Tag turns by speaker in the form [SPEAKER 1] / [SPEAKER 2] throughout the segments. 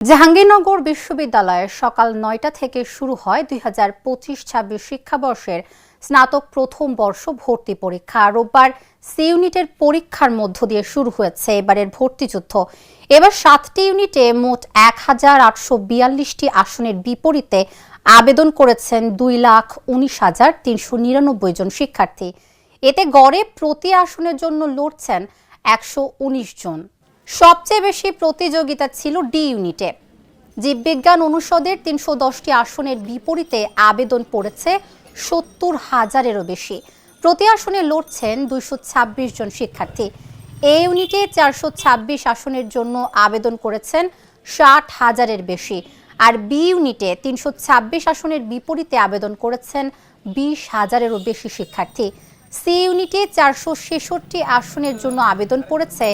[SPEAKER 1] জাহাঙ্গীরনগর বিশ্ববিদ্যালয়ে সকাল ৯টা থেকে শুরু হয় ২০২৫-২৬ শিক্ষাবর্ষের স্নাতক প্রথম বর্ষ ভর্তি পরীক্ষা। রোববার সি ইউনিটের পরীক্ষার মধ্য দিয়ে শুরু হয়েছে এবারের ভর্তিযুদ্ধ। এবার ৭টি ইউনিটে মোট ১,৮৪২টি আসনের বিপরীতে আবেদন করেছেন ২,১৯,৩৯৯ জন শিক্ষার্থী। এতে গড়ে প্রতি আসনের জন্য লড়ছেন ১১৯ জন। সবচেয়ে বেশি প্রতিযোগিতা ছিল ডি ইউনিটে। জীববিজ্ঞান অনুষদের ৩১০টি আসনের বিপরীতে আবেদন পড়েছে ৭০,০০০-এরও বেশি। প্রতি আসনে লড়ছেন ২২৬ জন শিক্ষার্থী। এ ইউনিটে ৪২৬ আসনের জন্য আবেদন করেছেন ৬০,০০০-এর বেশি, আর বি ইউনিটে ৩২৬ আসনের বিপরীতে আবেদন করেছেন ২০,০০০-এরও বেশি শিক্ষার্থী। সি ইউনিটে ৪৬৬ আসনের জন্য আবেদন পড়েছে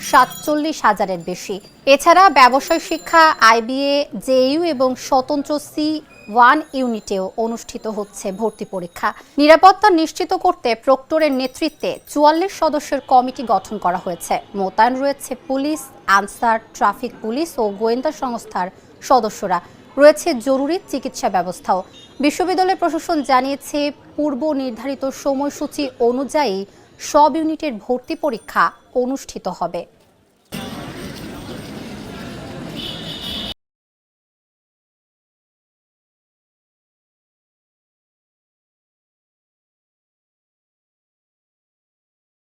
[SPEAKER 1] ৪৭,০০০-এর বেশি। এছাড়া ব্যবসায় শিক্ষা, আইবিএ, জেইউ এবং স্বতন্ত্র C1 ইউনিটেও অনুষ্ঠিত হচ্ছে ভর্তি পরীক্ষা। নিরাপত্তা নিশ্চিত করতে প্রক্টরের নেতৃত্বে ৪৪ সদস্যের কমিটি গঠন করা হয়েছে। মোতায়েন রয়েছে পুলিশ, আনসার, ট্রাফিক পুলিশ ও গোয়েন্দা সংস্থার সদস্যরা। রয়েছে জরুরি চিকিৎসা ব্যবস্থাও। বিশ্ববিদ্যালয় প্রশাসন জানিয়েছে, পূর্ব নির্ধারিত সময়সূচি অনুযায়ী সব ইউনিটের ভর্তি পরীক্ষা অনুষ্ঠিত হবে।